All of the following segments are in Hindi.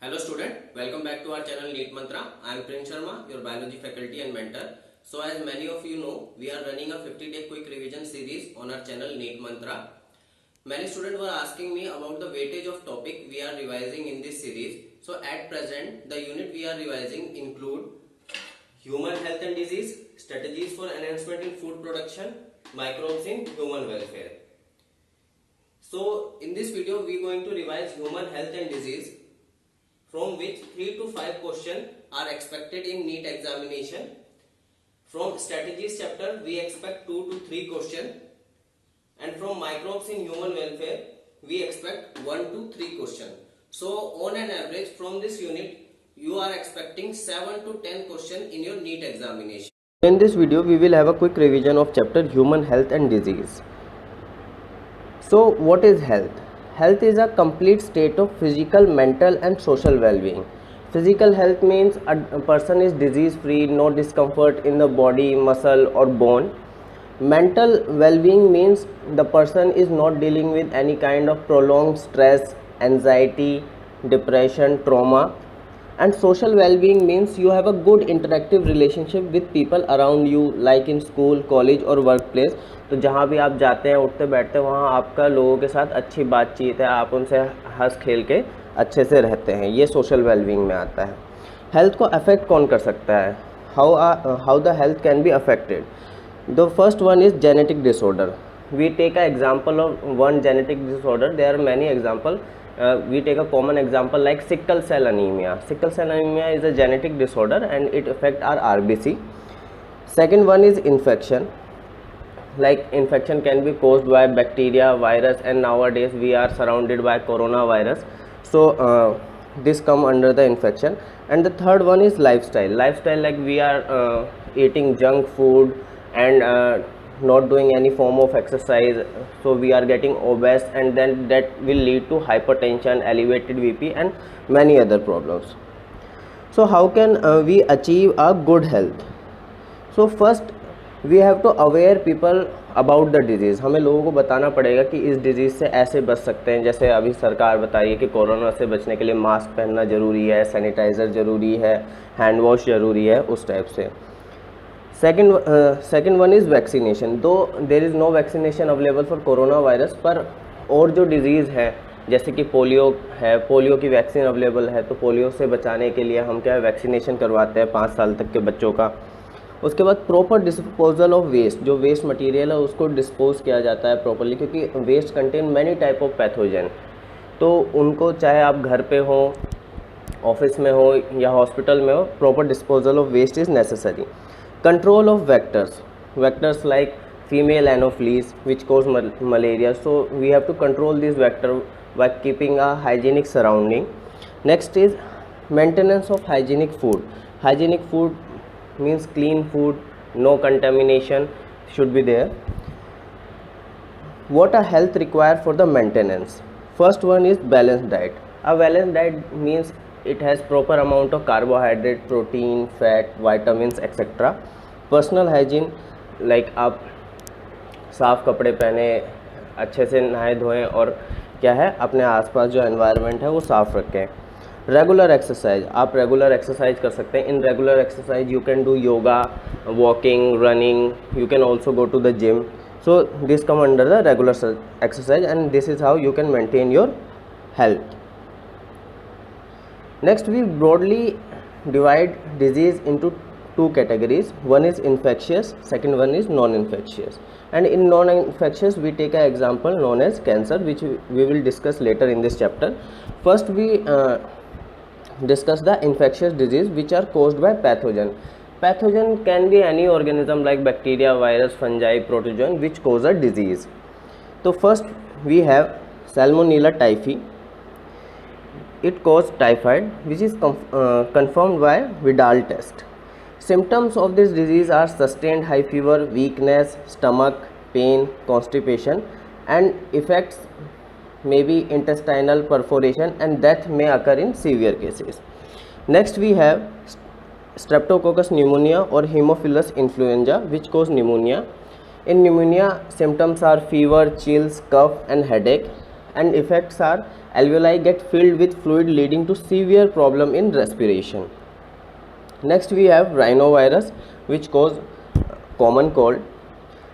Hello student, welcome back to our channel NEET Mantra. I am Prince Sharma, your biology faculty and mentor. So as many of you know, we are running a 50-day quick revision series on our channel NEET Mantra. Many students were asking me about the weightage of topic we are revising in this series. So at present, the unit we are revising include human health and disease, strategies for enhancement in food production, microbes in human welfare. So in this video, we are going to revise human health and disease, from which 3 to 5 questions are expected in NEET examination. From strategies chapter, we expect 2 to 3 questions, and from microbes in human welfare, we expect 1 to 3 questions. So on an average, from this unit, you are expecting 7 to 10 questions in your NEET examination. In this video, we will have a quick revision of chapter Human Health and Disease. So, what is health? Health is a complete state of physical, mental and social well-being. Physical health means a person is disease-free, no discomfort in the body, muscle or bone. Mental well-being means the person is not dealing with any kind of prolonged stress, anxiety, depression, trauma. And social well-being means you have a good interactive relationship with people around you, like in school, college और workplace. तो जहाँ भी आप जाते हैं, उठते बैठते हैं, वहाँ आपका लोगों के साथ अच्छी बातचीत है, आप उनसे हंस खेल के अच्छे से रहते हैं, ये सोशल वेलबींग में आता है. हेल्थ को अफेक्ट कौन कर सकता है? How the health can be affected? The first one is genetic disorder. We take an example of one genetic disorder. There are many examples. We take a common example like sickle cell anemia. Sickle cell anemia is a genetic disorder and it affects our RBC. Second one is infection. Like infection can be caused by bacteria, virus, and nowadays we are surrounded by coronavirus. So this come under the infection. And the third one is lifestyle. Lifestyle, like we are eating junk food and not doing any form of exercise, so we are getting obese, and then that will lead to hypertension, elevated BP and many other problems. So how can we achieve a good health? So first we have to aware people about the disease. हमें लोगों को बताना पड़ेगा कि इस डिज़ीज़ से ऐसे बच सकते हैं. जैसे अभी सरकार बताइए कि कोरोना से बचने के लिए मास्क पहनना ज़रूरी है, सैनिटाइज़र ज़रूरी है, हैंड वॉश ज़रूरी है, उस टाइप से. Second one is vaccination. Though there is no vaccination available for coronavirus, पर और जो डिज़ीज़ है जैसे कि पोलियो है, पोलियो की वैक्सीन अवेलेबल है, तो पोलियो से बचाने के लिए हम क्या है, वैक्सीनेशन करवाते हैं 5 साल तक के बच्चों का. उसके बाद प्रॉपर डिस्पोजल ऑफ वेस्ट. जो वेस्ट मटेरियल है उसको डिस्पोज किया जाता है प्रॉपरली, क्योंकि waste contain many type of pathogen. तो उनको चाहे आप घर पे हो, ऑफिस में हो या हॉस्पिटल में हो, proper disposal of waste is necessary. Control of vectors like female anopheles which cause malaria, so we have to control this vector by keeping a hygienic surrounding. Next is maintenance of hygienic food. Hygienic food means clean food, no contamination should be there. What a health require for the maintenance? First one is balanced diet. A balanced diet means it has proper amount of carbohydrate, protein, fat, vitamins, etc. Personal hygiene, like आप साफ़ कपड़े पहने, अच्छे से नहाए धोएं और क्या है, अपने आसपास जो एनवायरनमेंट है वो साफ़ रखें. Regular exercise. आप रेगुलर एक्सरसाइज कर सकते हैं. In regular exercise you can do yoga, walking, running, you can also go to the gym. So this come under the regular exercise and this is how you can maintain your health. Next, we broadly divide disease into 2 categories. One is infectious, second one is non-infectious. And in non-infectious, we take an example known as cancer, which we will discuss later in this chapter. First, we discuss the infectious disease which are caused by pathogen. Pathogen can be any organism like bacteria, virus, fungi, protozoan which cause a disease. So first we have Salmonella typhi. It causes typhoid, which is confirmed by Vidal test. Symptoms of this disease are sustained high fever, weakness, stomach pain, constipation, and effects may be intestinal perforation, and death may occur in severe cases. Next we have Streptococcus pneumonia or Haemophilus influenza, which cause pneumonia. In pneumonia, symptoms are fever, chills, cough and headache. and effects are alveoli get filled with fluid leading to severe problem in respiration. Next we have rhinovirus which cause common cold.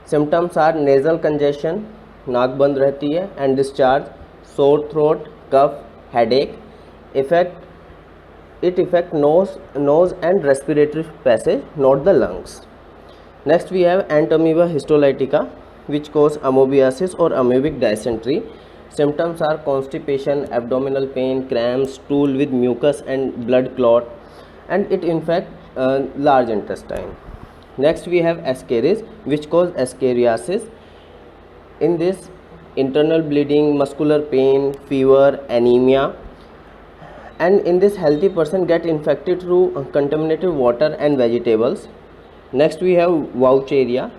Symptoms are nasal congestion, नाक बंद रहती है, and discharge, sore throat, cough, headache. It affect nose and respiratory passage, not the lungs. Next we have Entamoeba histolytica which cause amoebiasis or amoebic dysentery. Symptoms are constipation, abdominal pain, cramps, stool with mucus and blood clot, and it infect large intestine. Next we have Ascaris which cause ascariasis. In this, internal bleeding, muscular pain, fever, anemia, and in this healthy person get infected through contaminated water and vegetables. Next we have Vaucheria,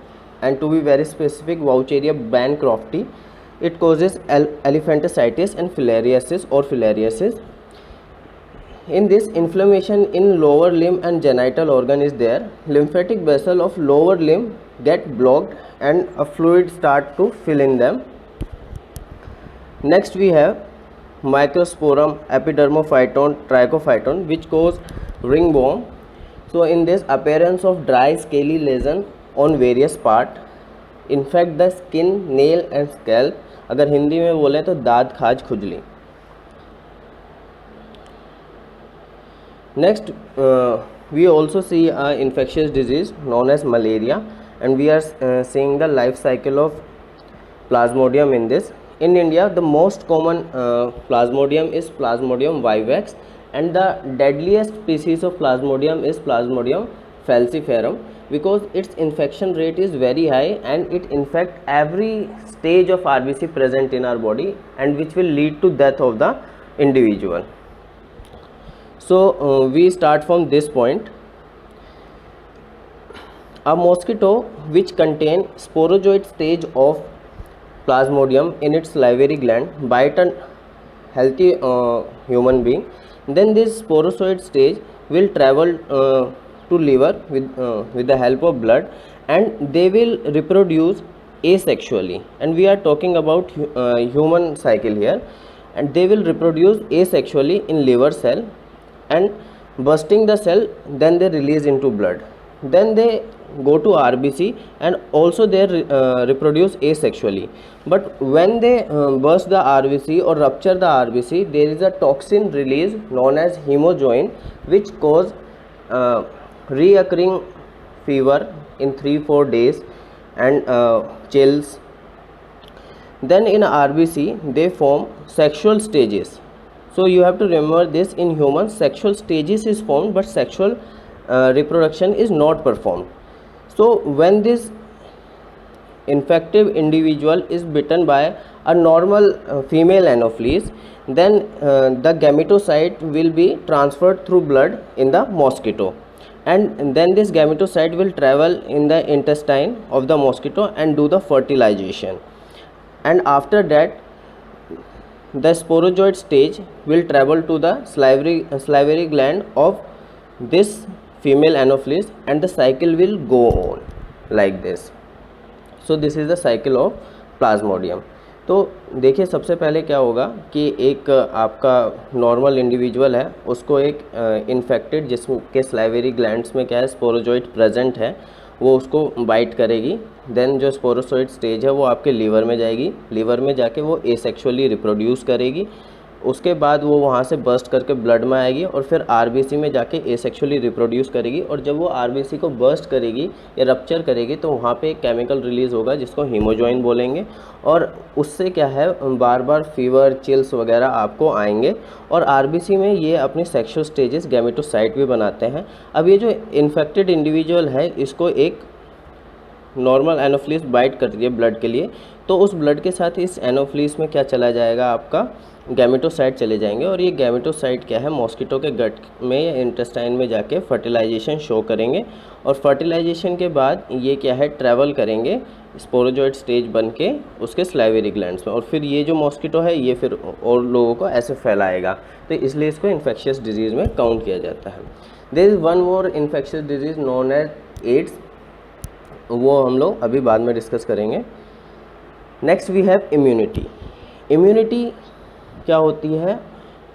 and to be very specific, Vaucheria bancrofti. It causes elephantiasis and filariasis or filariasis. In this, inflammation in lower limb and genital organ is there. Lymphatic vessel of lower limb get blocked and a fluid start to fill in them. Next we have Microsporum epidermophyton trichophyton which cause ringworm. So in this, appearance of dry scaly lesion on various part infect the skin, nail and scalp. अगर हिंदी में बोलें तो दाद, खाज, खुजली. Next we also see an infectious disease known as malaria, and we are seeing the life cycle of Plasmodium in this. In India, the most common Plasmodium is Plasmodium vivax, and the deadliest species of Plasmodium is Plasmodium falciparum, because its infection rate is very high and it infects every stage of RBC present in our body, and which will lead to death of the individual. So we start from this point. A mosquito which contain sporozoite stage of Plasmodium in its salivary gland bite a healthy human being, then this sporozoite stage will travel to liver with the help of blood, and they will reproduce asexually, and we are talking about human cycle here, and they will reproduce asexually in liver cell, and bursting the cell, then they release into blood, then they go to RBC and also they reproduce asexually. But when they burst the RBC or rupture the RBC, there is a toxin release known as hemojoin which cause reoccurring fever in 3-4 days and chills. Then in RBC they form sexual stages. So you have to remember this, in humans sexual stages is formed but sexual reproduction is not performed. So when this infective individual is bitten by a normal female Anopheles, then the gametocyte will be transferred through blood in the mosquito, and then this gametocyte will travel in the intestine of the mosquito and do the fertilization, and after that the sporozoite stage will travel to the salivary gland of this female Anopheles, and the cycle will go on like this. So this is the cycle of Plasmodium. तो देखिए, सबसे पहले क्या होगा कि एक आपका नॉर्मल इंडिविजुअल है, उसको एक इन्फेक्टेड जिसके स्लाइवरी ग्लैंड्स में क्या है, स्पोरोजोइट प्रेजेंट है, वो उसको बाइट करेगी. देन जो स्पोरोजोइट स्टेज है वो आपके लीवर में जाएगी, लीवर में जाके वो एसेक्सुअली रिप्रोड्यूस करेगी. उसके बाद वो वहाँ से बर्स्ट करके ब्लड में आएगी और फिर आरबीसी में जाके एसेक्सुअली रिप्रोड्यूस करेगी. और जब वो आरबीसी को बर्स्ट करेगी या रप्चर करेगी तो वहाँ पे एक केमिकल रिलीज़ होगा जिसको हीमोजॉइन बोलेंगे, और उससे क्या है, बार बार फीवर, चिल्स वगैरह आपको आएंगे. और आरबीसी में ये अपने सेक्सुअल स्टेजेस गैमेटोसाइट भी बनाते हैं. अब ये जो इन्फेक्टेड इंडिविजुअल है, इसको एक नॉर्मल एनोफ्लिस बाइट करती है ब्लड के लिए, तो उस ब्लड के साथ इस एनोफ्लिस में क्या चला जाएगा, आपका गैमेटोसाइट चले जाएंगे. और ये गैमेटोसाइट क्या है, मॉस्किटो के गट में या इंटेस्टाइन में जाके फर्टिलाइजेशन शो करेंगे. और फर्टिलाइजेशन के बाद ये क्या है, ट्रैवल करेंगे स्पोरोजोइट स्टेज बन के उसके स्लाइवरी ग्लैंड्स में, और फिर ये जो मॉस्किटो है ये फिर और लोगों को ऐसे फैलाएगा. तो इसलिए इसको इन्फेक्शियस डिजीज़ में काउंट किया जाता है. There is one more infectious disease known as AIDS, वो हम लोग अभी बाद में डिस्कस करेंगे. Next we have immunity. Immunity क्या होती है,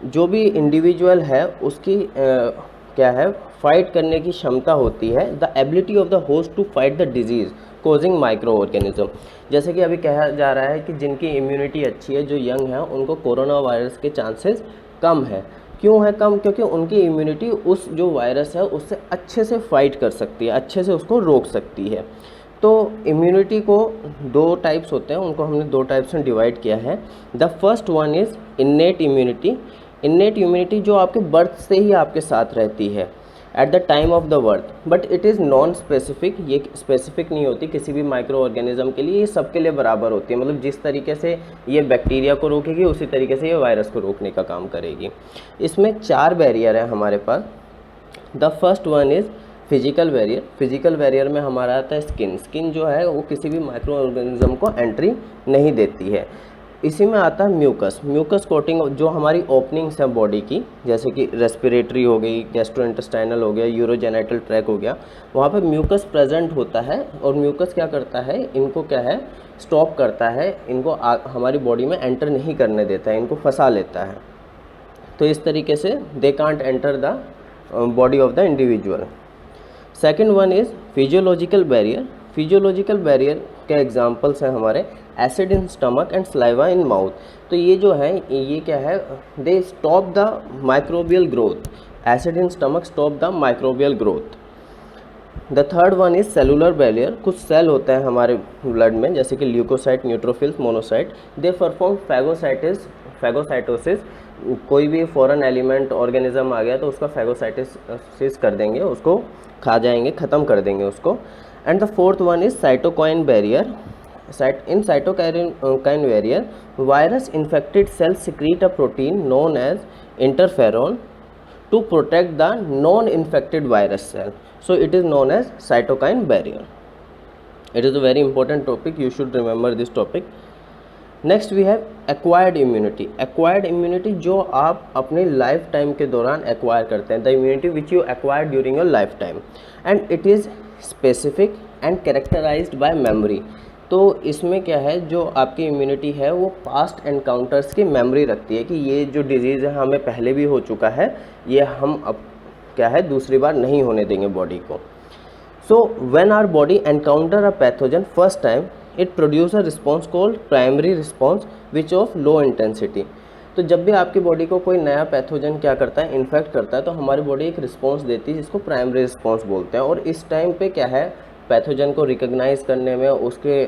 जो भी इंडिविजुअल है उसकी क्या है, फाइट करने की क्षमता होती है, the ability of the host to fight the disease causing microorganism. जैसे कि अभी कहा जा रहा है कि जिनकी इम्यूनिटी अच्छी है, जो यंग है, उनको कोरोना वायरस के चांसेस कम है। क्यों है कम? क्योंकि उनकी इम्यूनिटी उस जो वायरस है उससे अच्छे से फाइट कर सकती है, अच्छे से उसको रोक सकती है। तो इम्यूनिटी को दो टाइप्स होते हैं, उनको हमने दो टाइप्स में डिवाइड किया है। The first one is innate immunity. Innate immunity जो आपके बर्थ से ही आपके साथ रहती है at the time of the birth, but it is non specific. ये स्पेसिफिक नहीं होती किसी भी माइक्रो ऑर्गेनिज्म के लिए, ये सबके लिए बराबर होती है। मतलब जिस तरीके से ये बैक्टीरिया को रोकेगी उसी तरीके से ये वायरस को रोकने का काम करेगी। इसमें 4 बैरियर है हमारे पास। The first one is physical barrier. Physical barrier में हमारा आता है स्किन। स्किन जो है वो किसी भी माइक्रो ऑर्गेनिज्म को एंट्री नहीं देती है। इसी में आता है म्यूकस। म्यूकस कोटिंग जो हमारी ओपनिंग्स हैं बॉडी की, जैसे कि रेस्पिरेटरी हो गई, गैस्ट्रोइंटेस्टाइनल हो गया, यूरोजेनिटल ट्रैक हो गया, वहाँ पे म्यूकस प्रेजेंट होता है। और म्यूकस क्या करता है, इनको क्या है, स्टॉप करता है, इनको हमारी बॉडी में एंटर नहीं करने देता है, इनको फंसा लेता है। तो इस तरीके से they can't enter the body of the individual. Second one is physiological barrier. Physiological barrier के एग्जांपल्स हैं हमारे acid in stomach and saliva in mouth. तो ये जो है, ये क्या है, they stop the microbial growth. Acid in stomach stop the microbial growth. The third one is cellular barrier. कुछ सेल होते हैं हमारे ब्लड में, जैसे कि leucocyte, neutrophils, monocyte. They perform phagocytosis. कोई भी फॉरेन एलिमेंट ऑर्गेनिज्म आ गया तो उसका फैगोसाइटोसिस कर देंगे, उसको खा जाएंगे, ख़त्म कर देंगे उसको। And the fourth one is cytokine barrier. In cytokine barrier, virus infected cells secrete a protein known as interferon to protect the non-infected virus cell. So it is known as cytokine barrier. It is a very important topic. You should remember this topic. Next we have acquired immunity. Acquired immunity जो आप अपने लाइफ टाइम के दौरान एक्वायर करते हैं, the immunity which you acquire during your life time, and it is specific and characterised by memory. तो इसमें क्या है, जो आपकी इम्यूनिटी है वो पास्ट एनकाउंटर्स की मेमोरी रखती है कि ये जो डिजीज़ है हमें पहले भी हो चुका है, ये हम अब क्या है दूसरी बार नहीं होने देंगे बॉडी को। So when our body encounter a pathogen first time, it produce a response called primary response which of low intensity. तो जब भी आपकी बॉडी को कोई नया पैथोजन क्या करता है, इन्फेक्ट करता है, तो हमारी बॉडी एक रिस्पॉन्स देती है जिसको प्राइमरी रिस्पॉन्स बोलते हैं। और इस टाइम पे क्या है, पैथोजन को रिकग्नाइज करने में, उसके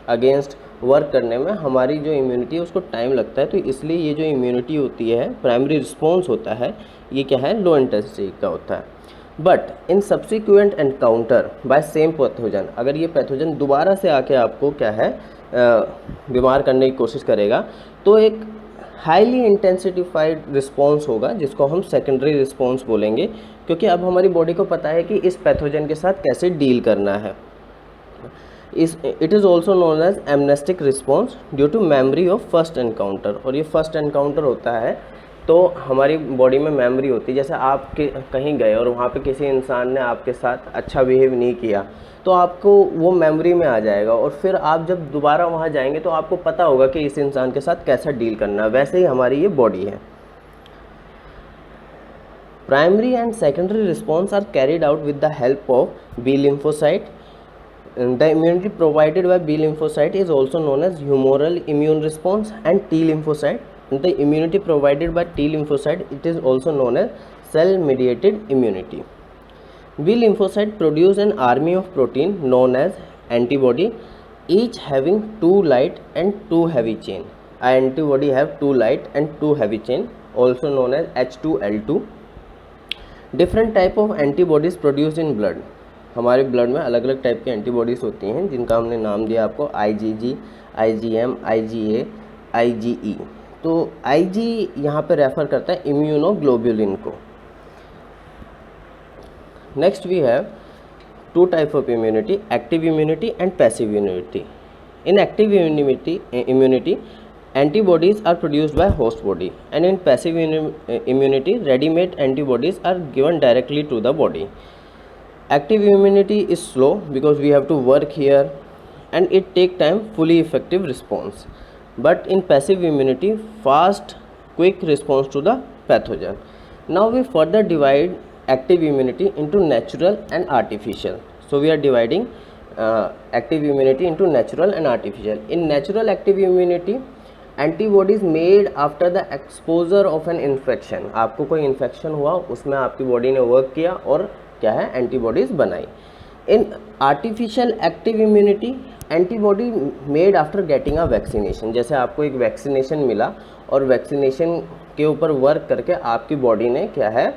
अगेंस्ट वर्क करने में हमारी जो इम्यूनिटी है उसको टाइम लगता है। तो इसलिए ये जो इम्यूनिटी होती है, प्राइमरी रिस्पॉन्स होता है, ये क्या है, लो इंटेंसिटी का होता है। But in subsequent encounter by same pathogen, अगर ये पैथोजन दोबारा से आके आपको क्या है बीमार करने की कोशिश करेगा, तो एक हाईली इंटेंसिफाइड रिस्पॉन्स होगा जिसको हम सेकेंडरी रिस्पॉन्स बोलेंगे, क्योंकि अब हमारी बॉडी को पता है कि इस पैथोजन के साथ कैसे डील करना है। It is also known as amnestic response due to memory of first encounter. और ये फर्स्ट एनकाउंटर होता है तो हमारी बॉडी में मेमोरी होती है। जैसे आप कहीं गए और वहाँ पे किसी इंसान ने आपके साथ अच्छा बिहेव नहीं किया, तो आपको वो मेमोरी में आ जाएगा, और फिर आप जब दोबारा वहाँ जाएंगे तो आपको पता होगा कि इस इंसान के साथ कैसा डील करना है। वैसे ही हमारी ये बॉडी है। Primary and secondary response are carried out with the help of B lymphocyte. The immunity provided by B lymphocyte is also known as humoral immune response and T lymphocyte. The immunity provided by T lymphocyte, it is also known as cell mediated immunity. B lymphocyte produce an army of protein known as antibody, each having 2 light and 2 heavy chain. Antibody have 2 light and 2 heavy chain, also known as H2L2. Different type of antibodies produced in blood. हमारे ब्लड में अलग अलग टाइप की एंटीबॉडीज़ होती हैं जिनका हमने नाम दिया आपको IgG, IgM, IgA, IgE। तो Ig यहाँ पे रेफ़र करता है इम्यूनोग्लोबुलिन को। Next we have 2 type of immunity, active immunity and passive immunity. In active immunity antibodies are produced by host body, and in passive immunity ready-made antibodies are given directly to the body. Active immunity is slow because we have to work here and it take time fully effective response, but in passive immunity, fast, quick response to the pathogen. Now we further divide active immunity into natural and artificial. So we are dividing active immunity into natural and artificial. In natural active immunity, antibodies made after the exposure of an infection, आपको कोई इन्फेक्शन हुआ, उसमें आपकी बॉडी ने वर्क किया और क्या है, एंटीबॉडीज़ बनाई. In artificial active immunity, antibody made after getting a vaccination. जैसे आपको एक वैक्सीनेशन मिला और वैक्सीनेशन के ऊपर वर्क करके आपकी बॉडी ने क्या है,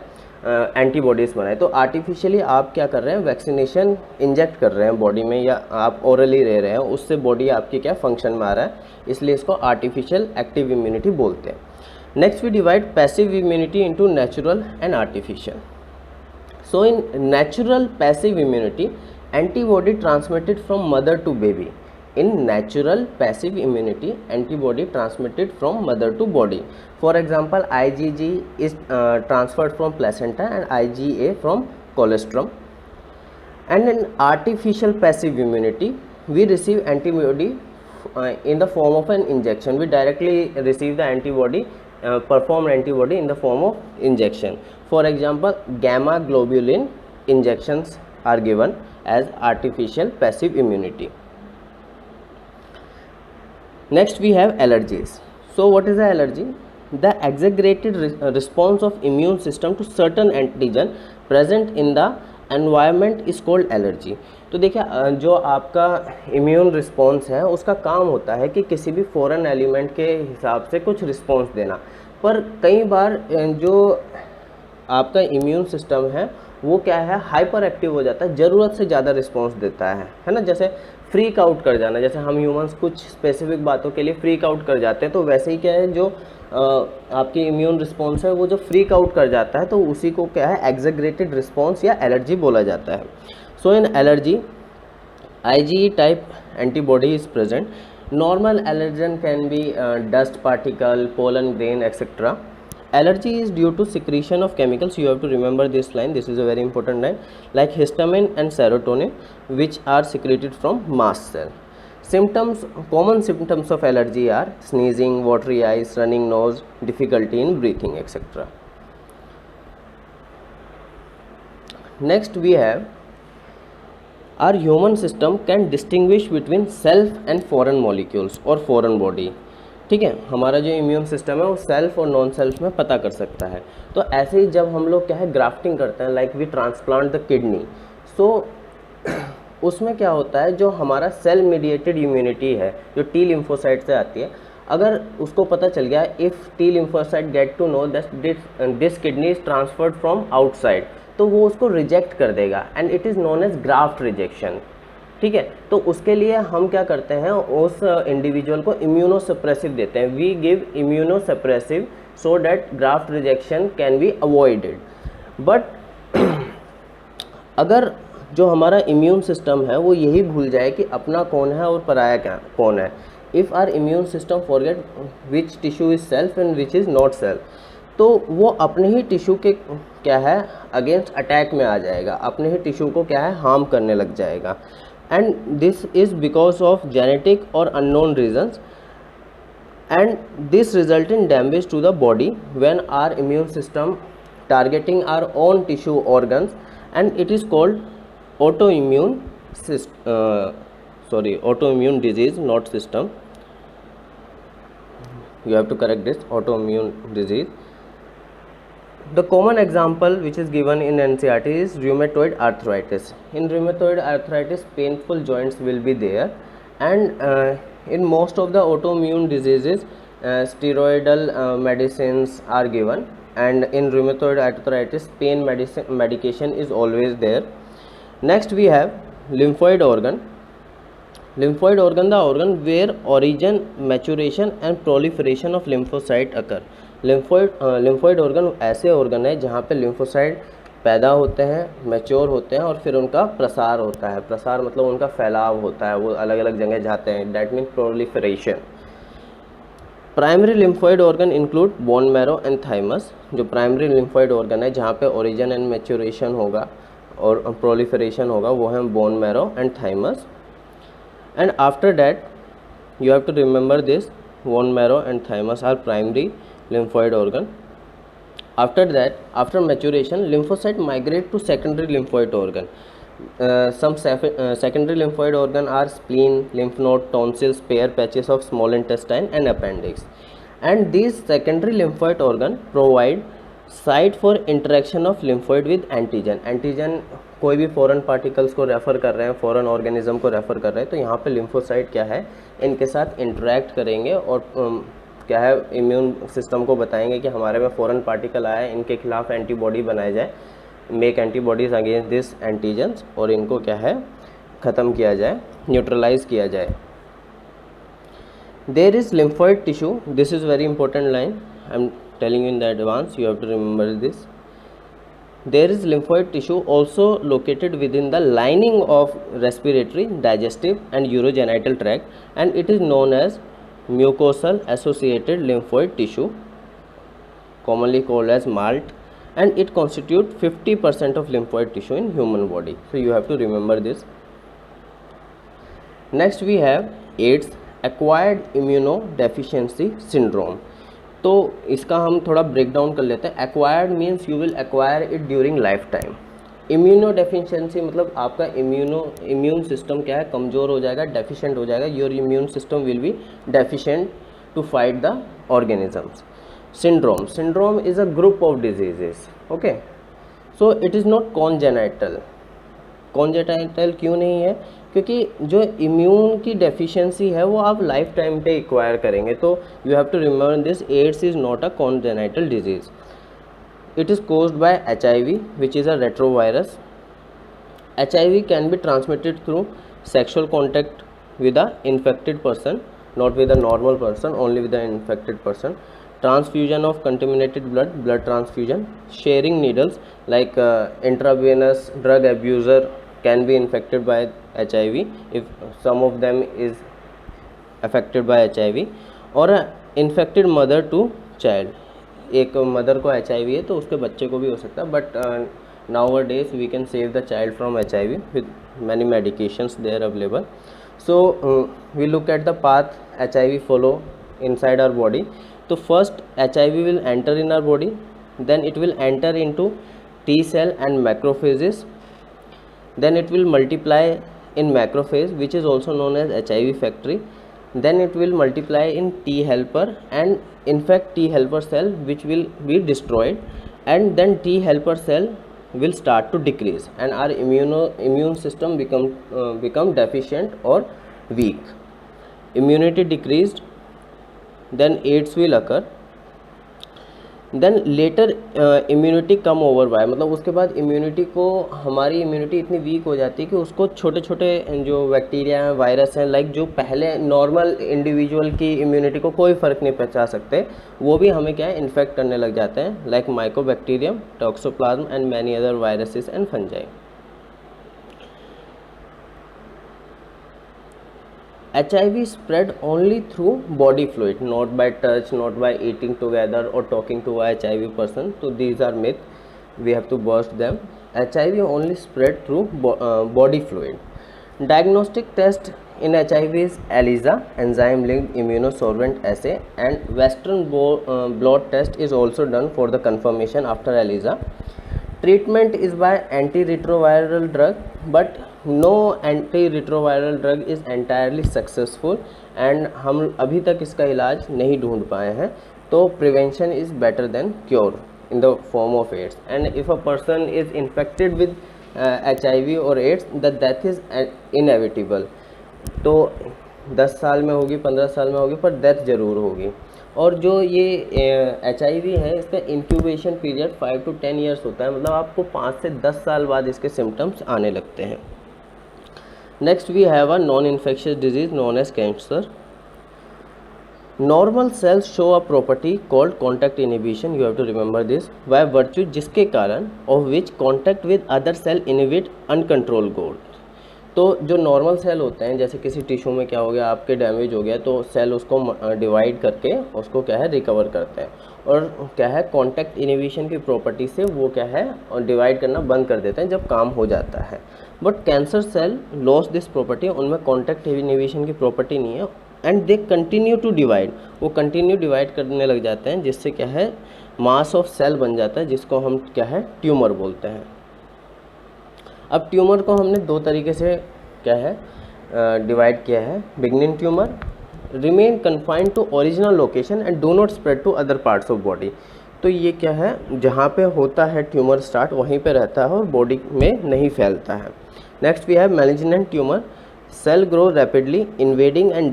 एंटीबॉडीज़ बनाए. तो आर्टिफिशियली आप क्या कर रहे हैं, वैक्सीनेशन इंजेक्ट कर रहे हैं बॉडी में या आप ओरली ले रहे हैं, उससे बॉडी आपकी क्या फंक्शन में आ रहा है, इसलिए इसको आर्टिफिशियल एक्टिव इम्यूनिटी बोलते हैं. Next we divide passive immunity into natural and artificial. So in natural passive immunity, antibody transmitted from mother to baby. In natural passive immunity, antibody transmitted from mother to body. For example, IgG is transferred from placenta and IgA from colostrum. And in artificial passive immunity, we receive antibody in the form of an injection. We directly receive the antibody, perform antibody in the form of injection. For example, gamma globulin injections are given as artificial passive immunity. Next we have allergies. So what is the allergy? The exaggerated response of immune system to certain antigen present in the environment is called allergy. तो देखिए जो आपका इम्यून रिस्पॉन्स है उसका काम होता है कि किसी भी फॉरेन एलिमेंट के हिसाब से कुछ रिस्पॉन्स देना, पर कई बार जो आपका इम्यून सिस्टम है वो क्या है, हाइपर एक्टिव हो जाता है, ज़रूरत से ज़्यादा रिस्पॉन्स देता है ना. जैसे फ्रीक आउट कर जाना, जैसे हम ह्यूमंस कुछ स्पेसिफिक बातों के लिए फ्रीक आउट कर जाते हैं, तो वैसे ही क्या है, जो आपकी इम्यून रिस्पॉन्स है वो जो फ्रीक आउट कर जाता है तो उसी को क्या है, एग्जेग्रेटेड रिस्पॉन्स या एलर्जी बोला जाता है. So in allergy, IgE type antibody is present. Normal allergen can be dust particle, pollen grain etcetera. Allergy is due to secretion of chemicals. You have to remember this line. This is a very important line. Like histamine and serotonin, which are secreted from mast cell. Symptoms, common symptoms of allergy are sneezing, watery eyes, running nose, difficulty in breathing, etc. Next we have, our human system can distinguish between self and foreign molecules or foreign body. ठीक है, हमारा जो इम्यून सिस्टम है वो सेल्फ और नॉन सेल्फ में पता कर सकता है. तो ऐसे ही जब हम लोग क्या है, ग्राफ्टिंग करते हैं, like we transplant the kidney, so उसमें क्या होता है, जो हमारा सेल मीडिएटेड इम्यूनिटी है जो टी लिम्फोसाइट से आती है, अगर उसको पता चल गया, if T lymphocyte get to know that this kidney is transferred from outside, तो वो उसको रिजेक्ट कर देगा and it is known as graft rejection. ठीक है, तो उसके लिए हम क्या करते हैं, उस इंडिविजुअल को इम्यूनोसप्रेसिव देते हैं. We give immunosuppressive so that graft rejection can be avoided. But अगर जो हमारा इम्यून सिस्टम है वो यही भूल जाए कि अपना कौन है और पराया क्या कौन है, if our immune system forget which tissue is self and which is not self, तो वो अपने ही टिश्यू के क्या है, अगेंस्ट अटैक में आ जाएगा, अपने ही टिश्यू को क्या है, हार्म करने लग जाएगा. And this is because of genetic or unknown reasons, and this result in damage to the body when our immune system targeting our own tissue organs, and it is called autoimmune autoimmune disease, not system. You have to correct this, autoimmune disease. The common example which is given in NCERT is rheumatoid arthritis. In rheumatoid arthritis, painful joints will be there, and in most of the autoimmune diseases, steroidal medicines are given, and in rheumatoid arthritis, pain medication is always there. Next we have lymphoid organ. Lymphoid organ, the organ where origin, maturation and proliferation of lymphocyte occur. Lymphoid organ ऐसे ऑर्गन है जहाँ पे लिम्फोसाइट पैदा होते हैं, मैच्योर होते हैं और फिर उनका प्रसार होता है. प्रसार मतलब उनका फैलाव होता है, वो अलग अलग जगह जाते हैं, that mean proliferation. Primary lymphoid organ include bone marrow and thymus. जो प्राइमरी लिम्फोइड ऑर्गन है जहाँ पे ओरिजिन एंड मैच्योरेशन होगा और प्रोलिफरेशन होगा वो है bone marrow and thymus. And after that you have to remember this, bone marrow and thymus are primary lymphoid organ. After that, after maturation, lymphocyte migrate to secondary lymphoid organ. Some secondary lymphoid organ are spleen, lymph node, tonsils, pair patches of small intestine and appendix. And these secondary lymphoid organ provide site for interaction of lymphoid with antigen. Antigen कोई भी फॉरेन पार्टिकल्स को रेफ़र कर रहे हैं, फॉरेन ऑर्गेनिज्म को रेफ़र कर रहे हैं, तो यहाँ पे लिम्फोसाइट क्या है, इनके साथ इंटरेक्ट करेंगे और क्या है, इम्यून सिस्टम को बताएंगे कि हमारे में फॉरेन पार्टिकल आया है, इनके खिलाफ एंटीबॉडी बनाए जाए, make antibodies against this antigens, और इनको क्या है, ख़त्म किया जाए, न्यूट्रलाइज किया जाए. There is lymphoid tissue. This is very important line. I am telling you in the advance, you have to remember this. There is lymphoid tissue also located within the lining of respiratory, digestive and urogenital tract, and it is known as mucosal associated lymphoid tissue, commonly called as MALT, and it constitutes 50% of lymphoid tissue in human body. So you have to remember this. Next we have AIDS, acquired immunodeficiency syndrome. तो इसका हम थोड़ा ब्रेक डाउन कर लेते हैं. Acquired means you will acquire it during life time. Immuno deficiency मतलब आपका इम्यून सिस्टम क्या है, कमज़ोर हो जाएगा, डेफिशिएंट हो जाएगा. Your immune system will be deficient to fight the organisms. Syndrome is a group of diseases. Okay, so it is not congenital. Congenital क्यों नहीं है? क्योंकि जो इम्यून की डेफिशिएंसी है वो आप लाइफ टाइम पे एक्वायर करेंगे. तो you have to remember this. AIDS is not a congenital disease. It is caused by HIV, which is a retrovirus. HIV can be transmitted through sexual contact with a infected person, not with a normal person, only with the infected person. Transfusion of contaminated blood transfusion. Sharing needles, like intravenous drug abuser can be infected by HIV if some of them is affected by HIV. और infected mother to child, एक मदर को HIV है तो उसके बच्चे को भी हो सकता है, but nowadays we can save the child from HIV with many medications they are available. So we look at the path HIV follow inside our body. So first HIV will enter in our body, then it will enter into T cell and macrophages, then it will multiply in macrophage, which is also known as HIV factory. Then it will multiply in T helper and infect T helper cell, which will be destroyed, and then T helper cell will start to decrease and our immune system become deficient or weak. Immunity decreased, then AIDS will occur. Then later immunity come over by, मतलब उसके बाद इम्यूनिटी को, हमारी इम्यूनिटी इतनी वीक हो जाती है कि उसको छोटे छोटे जो बैक्टीरिया हैं, वायरस हैं, लाइक जो पहले नॉर्मल इंडिविजुअल की इम्यूनिटी को कोई फ़र्क नहीं पहुंचा सकते, वो भी हमें क्या है इन्फेक्ट करने लग जाते हैं, like mycobacterium, toxoplasma and many other viruses and fungi. HIV spread only through body fluid, not by touch, not by eating together or talking to a HIV person. So these are myth. We have to burst them. HIV only spread through body fluid. Diagnostic test in HIV is ELISA, enzyme-linked immunosorbent assay, and Western blot test is also done for the confirmation after ELISA. Treatment is by antiretroviral drug, but no antiretroviral drug is entirely successful and हम अभी तक इसका इलाज नहीं ढूंढ पाए हैं. तो prevention is better than cure in the form of AIDS. And if a person is infected with HIV or AIDS, the death is inevitable. तो 10 साल में होगी, 15 साल में होगी, पर डेथ ज़रूर होगी. और जो ये HIV है, इसका इंक्यूबेशन पीरियड 5 to 10 ईयर्स होता है, मतलब आपको 5 से 10 साल बाद इसके सिम्टम्स आने लगते हैं. Next we have a non infectious disease known as cancer. Normal cells show a property called contact inhibition. You have to remember this. By virtue जिसके कारण of which contact with other cell inhibit uncontrol growth. तो जो नॉर्मल सेल होते हैं, जैसे किसी टिश्यू में क्या हो गया, आपके डैमेज हो गया, तो सेल उसको डिवाइड करके उसको क्या है रिकवर करते हैं, और क्या है कॉन्टैक्ट इनहिबिशन की प्रॉपर्टी से वो क्या है और डिवाइड करना बंद कर देते हैं जब काम हो जाता है. But cancer cell loss this property. उनमें कॉन्टैक्ट इनहिबिशन की प्रॉपर्टी नहीं है, and they continue to divide, वो कंटिन्यू डिवाइड करने लग जाते हैं, जिससे क्या है मास ऑफ सेल बन जाता है, जिसको हम क्या है ट्यूमर बोलते हैं। अब ट्यूमर को हमने दो तरीके से क्या है डिवाइड किया है। Benign tumour remain confined to original location and do not spread to other parts of body. तो ये क्या है, जहाँ पे होता है ट्यूमर स्टार्ट वहीं पे रहता है और बॉडी में नहीं फैलता है। Next we have malignant tumour, cell grow rapidly invading and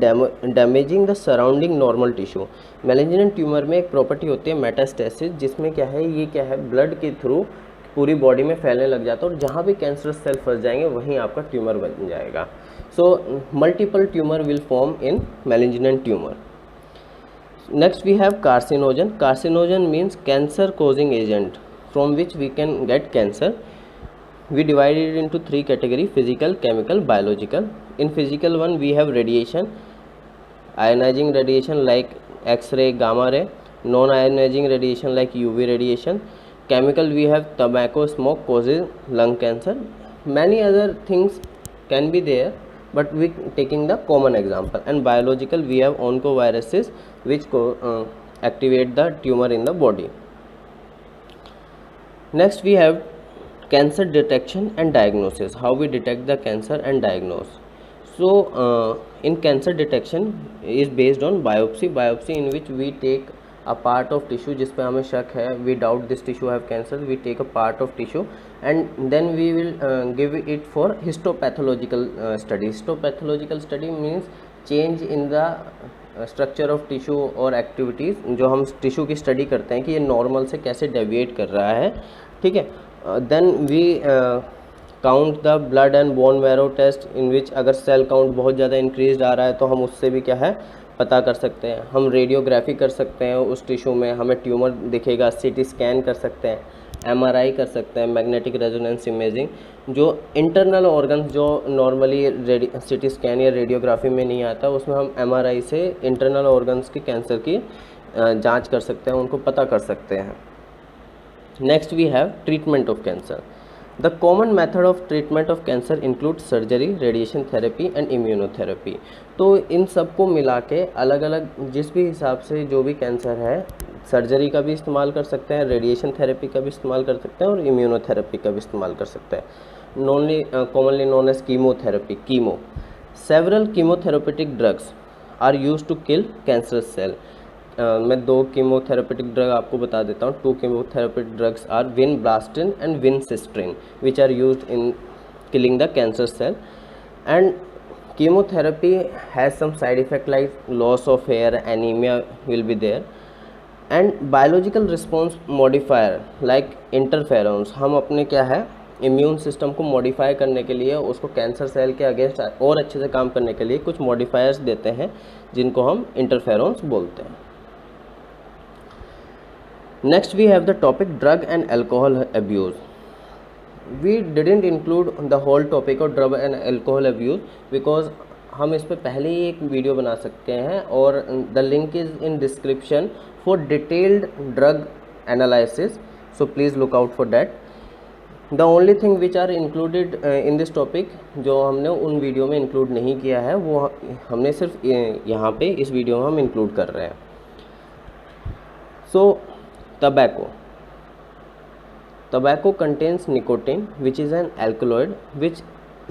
damaging the surrounding normal tissue. Malignant tumour में एक प्रॉपर्टी होती है मेटास्टेसिस, जिसमें क्या है ये क्या है ब्लड के थ्रू पूरी बॉडी में फैलने लग जाता है और जहाँ भी कैंसरस सेल फंस जाएंगे वहीं आपका ट्यूमर बन जाएगा। So multiple tumour will form in malignant tumour. Next we have carcinogen. Carcinogen means cancer causing agent from which we can get cancer. We divide it into three category: physical, chemical, biological. In physical one we have radiation, ionizing radiation like X-ray, gamma ray, non-ionizing radiation like UV radiation. Chemical we have tobacco smoke causes lung cancer. Many other things can be there, but we taking the common example. And biological we have oncoviruses which activate the tumor in the body. Next we have cancer detection and diagnosis, how we detect the cancer and diagnose. So in cancer detection is based on biopsy in which we take a part of tissue जिस पे हमें शक है, we doubt this tissue have cancer, we take a part of tissue and then we will give it for histopathological study. Histopathological study means change in the structure of tissue और एक्टिविटीज़, जो हम टिश्यू की स्टडी करते हैं कि ये नॉर्मल से कैसे डेविएट कर रहा है, ठीक है। Then we count the blood and bone marrow test in which अगर सेल काउंट बहुत ज़्यादा इंक्रीज आ रहा है तो हम उससे भी क्या है पता कर सकते हैं। हम रेडियोग्राफी कर सकते हैं उस टिश्यू में, हमें ट्यूमर दिखेगा, सीटी स्कैन कर सकते हैं, एमआरआई कर सकते हैं, मैग्नेटिक रेजोनेंस इमेजिंग, जो इंटरनल ऑर्गन्स जो नॉर्मली सीटी स्कैन या रेडियोग्राफी में नहीं आता, उसमें हम एमआरआई से इंटरनल ऑर्गन्स की कैंसर की जांच कर सकते हैं, उनको पता कर सकते हैं। Next we have treatment of cancer. The common method of treatment of cancer include surgery, radiation therapy and immunotherapy. तो इन सब को मिला के अलग अलग जिस भी हिसाब से जो भी कैंसर है, सर्जरी का भी इस्तेमाल कर सकते हैं, रेडिएशन थेरेपी का भी इस्तेमाल कर सकते हैं और इम्यूनोथेरेपी का भी इस्तेमाल कर सकते हैं। Commonly known as chemotherapy, chemo. Several chemotherapeutic drugs are use to kill cancerous cell. मैं दो कीमोथेरेपेटिक ड्रग आपको बता देता हूँ। Two chemotherapeutic drugs are vinblastine and vincristine which are used in killing the cancer cell. And chemotherapy has some side effect like loss of hair, anemia will be there. And biological response modifier like interferons, हम अपने क्या है इम्यून सिस्टम को मॉडिफाई करने के लिए, उसको कैंसर सेल के अगेंस्ट और अच्छे से काम करने के लिए कुछ मॉडिफायर्स देते हैं जिनको हम इंटरफेरोन्स बोलते हैं। Next we have the topic drug and alcohol abuse. We didn't include the whole topic of drug and alcohol abuse because हम इस पे पहले ही एक वीडियो बना सकते हैं और the link is in description for detailed drug analysis, so please look out for that. The only thing which are included in this topic जो हमने उन वीडियो में इंक्लूड नहीं किया है वो हमने सिर्फ यहाँ पे इस वीडियो में हम इंक्लूड कर रहे हैं। So tobacco. Tobacco contains nicotine, which is an alkaloid which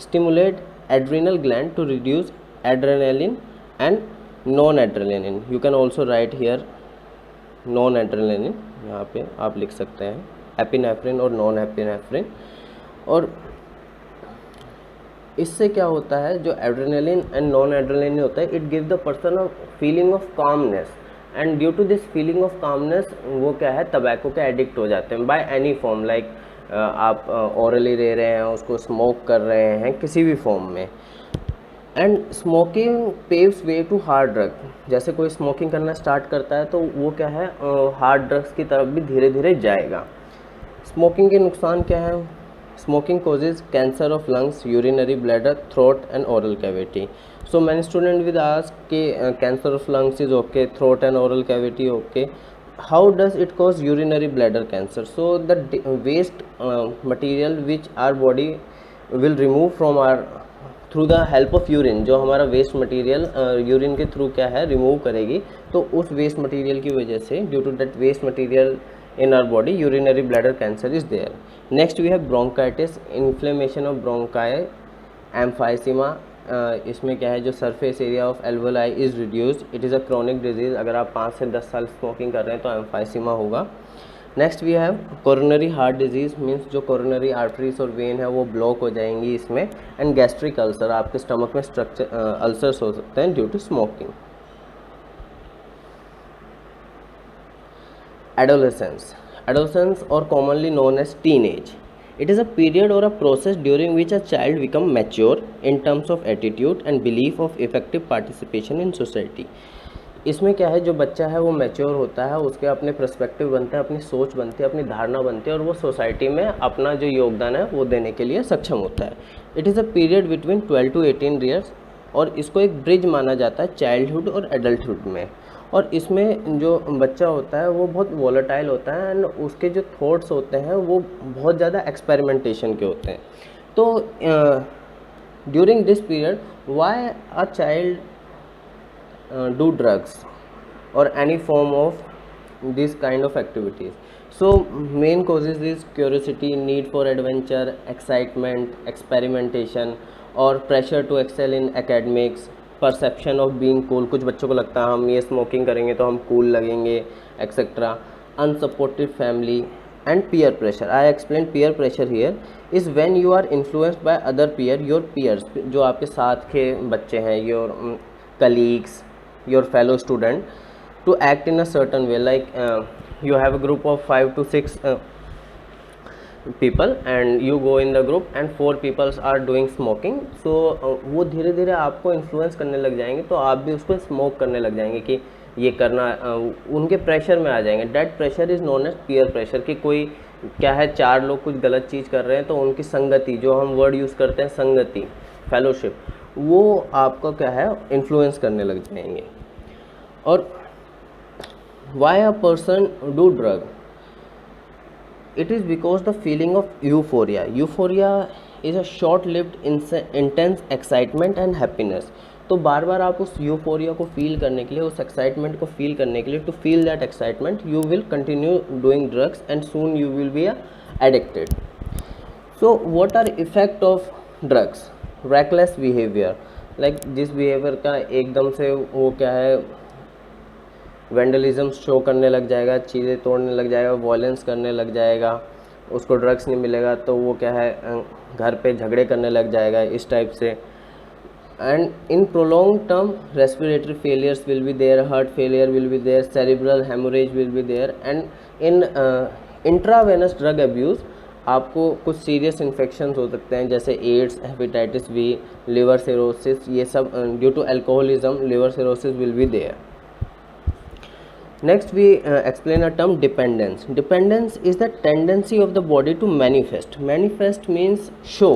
stimulate adrenal gland to reduce adrenaline and non-adrenaline. You can also write here non-adrenaline, यहाँ पे आप लिख सकते हैं एपिनेफ्रिन और नॉन एपिनेफ्रिन। और इससे क्या होता है, जो एड्रेनलिन एंड नॉन एड्रेनलिन होता है, it give the person a feeling of calmness, and due to this feeling of calmness वो क्या है टबैको के एडिक्ट हो जाते हैं बाय एनी फॉर्म, लाइक आप ओरली ले रहे हैं, उसको स्मोक कर रहे हैं किसी भी फॉर्म में। And smoking paves way to hard drug, जैसे कोई स्मोकिंग करना स्टार्ट करता है तो वो क्या है हार्ड ड्रग्स की तरफ भी धीरे धीरे जाएगा। स्मोकिंग के नुकसान क्या है? Smoking causes cancer of lungs, urinary bladder, throat and oral cavity. So many students will ask कि cancer of lungs is okay, throat and oral cavity okay. How does it cause urinary bladder cancer? So the waste material which our body will remove from our through the help of urine, जो हमारा वेस्ट मटेरियल यूरिन के थ्रू क्या है रिमूव करेगी, तो उस वेस्ट मटेरियल की वजह से due to that waste material in our body urinary bladder cancer is there. Next we have bronchitis, inflammation of bronchi, emphysema. इसमें क्या है, जो surface area of alveoli is reduced, it is a chronic disease. अगर आप 5 से 10 साल स्मोकिंग कर रहे हैं तो एम्फाइसीमा होगा. Next we have coronary heart disease, means जो कोरोनरी आर्टरीज और वेन है वो ब्लॉक हो जाएंगी इसमें. एंड गैस्ट्रिक अल्सर, आपके स्टमक में स्ट्रक्चर अल्सर्स हो सकते हैं due to smoking. Adolescence or commonly known as teenage. It is a period or a process during which a child becomes mature in terms of attitude and belief of effective participation in society. इसमें क्या है, जो बच्चा है वो मैच्योर होता है, उसके अपने पर्सपेक्टिव बनते हैं, अपनी सोच बनती है, अपनी धारणा बनती है, और वो सोसाइटी में अपना जो योगदान है वो देने के लिए सक्षम होता है. It is a period between 12 to 18 years, और इसको एक ब्रिज माना जाता है चाइल्डहुड और एडल्टहुड में. और इसमें जो बच्चा होता है वो बहुत वॉलेटाइल होता है एंड उसके जो थॉट्स होते हैं वो बहुत ज़्यादा एक्सपेरिमेंटेशन के होते हैं. तो during this period why a child do drugs और any form of this kind of activities. So main causes is curiosity, need for adventure, excitement, experimentation और pressure to excel in academics, perception of being cool. कुछ बच्चों को लगता है हम ये स्मोकिंग करेंगे तो हम कूल लगेंगे, etcetera. Unsupportive family and peer pressure. I explain peer pressure here is when you are influenced by other peer, your peers, जो आपके साथ के बच्चे हैं, your colleagues, your fellow student, to act in a certain way. Like you have a group of 5 to 6 people and you go in the group and 4 people are doing smoking. so वो धीरे धीरे आपको इन्फ्लुएंस करने लग जाएंगे, तो आप भी उसको स्मोक करने लग जाएंगे कि ये करना, उनके प्रेशर में आ जाएंगे. That pressure is known as peer pressure. कि कोई क्या है, 4 लोग कुछ गलत चीज़ कर रहे हैं तो उनकी संगति, जो हम वर्ड यूज़ करते हैं संगति, फेलोशिप, वो आपको क्या है इन्फ्लुएंस करने लग जाएंगे. और why a person do drug? It is because the feeling of euphoria. Euphoria is a short-lived intense excitement and happiness. तो बार बार आप उस यूफोरिया को फील करने के लिए, उस एक्साइटमेंट को फील करने के लिए, to feel that excitement you will continue doing drugs and soon you will be addicted. So what are effect of drugs? Reckless behaviour, like जिस बिहेवियर का एकदम से वो क्या है वेंडलिज्म शो करने लग जाएगा, चीज़ें तोड़ने लग जाएगा, वॉयलेंस करने लग जाएगा, उसको ड्रग्स नहीं मिलेगा तो वो क्या है घर पे झगड़े करने लग जाएगा, इस टाइप से. And in prolong term respiratory failures will be there, heart failure will be there, cerebral haemorrhage will be there. And in intravenous drug abuse आपको कुछ सीरियस इन्फेक्शंस हो सकते हैं, जैसे AIDS, hepatitis B, liver cirrhosis, ये सब due to alcoholism liver cirrhosis will be there. Next we explain a term dependence. Dependence is the tendency of the body to manifest. Manifest means show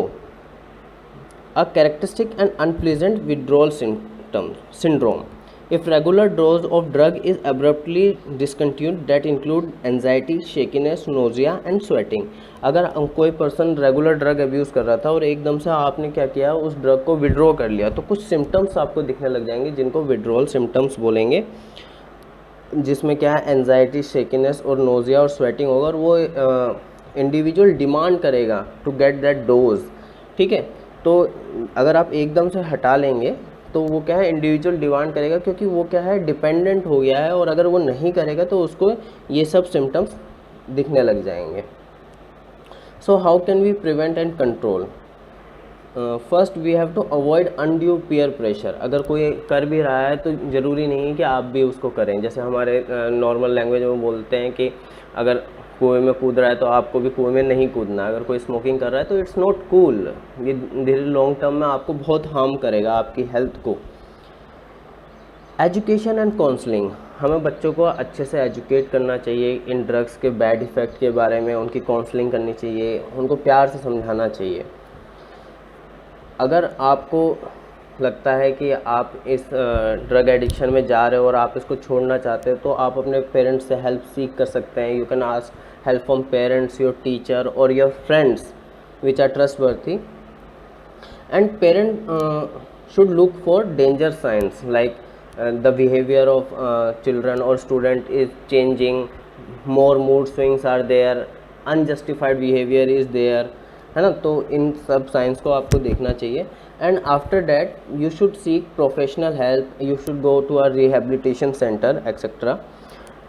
a characteristic and unpleasant withdrawal syndrome. If regular dose of drug is abruptly discontinued, that include anxiety, shakiness, nausea and sweating. अगर कोई पर्सन रेगुलर ड्रग अब्यूज़ कर रहा था और एकदम से आपने क्या किया, उस ड्रग को विड्रॉ कर लिया, तो कुछ सिम्टम्स आपको दिखने लग जाएंगे जिनको विड्रॉल सिम्टम्स बोलेंगे, जिसमें क्या है एंजाइटी, शेकिनेस और नोज़िया और स्वेटिंग होगा. और वो इंडिविजुअल डिमांड करेगा टू गेट दैट डोज. ठीक है, तो अगर आप एकदम से हटा लेंगे तो वो क्या है इंडिविजुअल डिमांड करेगा, क्योंकि वो क्या है डिपेंडेंट हो गया है, और अगर वो नहीं करेगा तो उसको ये सब सिम्टम्स दिखने लग जाएंगे. So how can we prevent and control? First we have to avoid undue peer pressure. अगर कोई कर भी रहा है तो ज़रूरी नहीं है कि आप भी उसको करें. जैसे हमारे नॉर्मल लैंग्वेज में बोलते हैं कि अगर कुएं में कूद रहा है तो आपको भी कुएं में नहीं कूदना. अगर कोई स्मोकिंग कर रहा है तो इट्स नॉट कूल. ये धीरे लॉन्ग टर्म में आपको बहुत हार्म करेगा आपकी हेल्थ को. एजुकेशन एंड काउंसलिंग, हमें बच्चों को अच्छे से एजुकेट करना चाहिए इन ड्रग्स के बैड इफ़ेक्ट के बारे में. उनकी काउंसलिंग करनी चाहिए, उनको प्यार से समझाना चाहिए. अगर आपको लगता है कि आप इस ड्रग एडिक्शन में जा रहे हो और आप इसको छोड़ना चाहते हो, तो आप अपने पेरेंट्स से हेल्प सीख कर सकते हैं. You can ask help from parents, your teacher और your friends which are trustworthy. and parent should look for danger signs like the behavior of children or student is changing, more mood swings are there, unjustified behavior is there, है ना. तो इन सब साइंस को आपको देखना चाहिए. And after that you should seek professional help, you should go to a rehabilitation centre etcetera,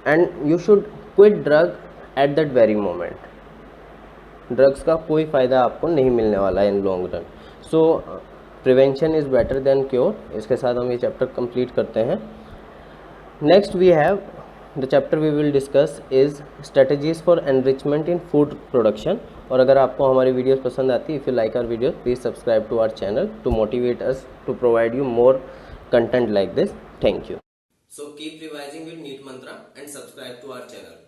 and you should quit drug at that very moment. Drugs का कोई फ़ायदा आपको नहीं मिलने वाला है in long run. So prevention is better than cure. इसके साथ हम ये चैप्टर कंप्लीट करते हैं. Next we have the chapter we will discuss is strategies for enrichment in food production. और अगर आपको हमारी वीडियोस पसंद आती है, if you like our video, please subscribe to our channel to motivate us to provide you more content like this. Thank you. So keep revising with NEET mantra and subscribe to our channel.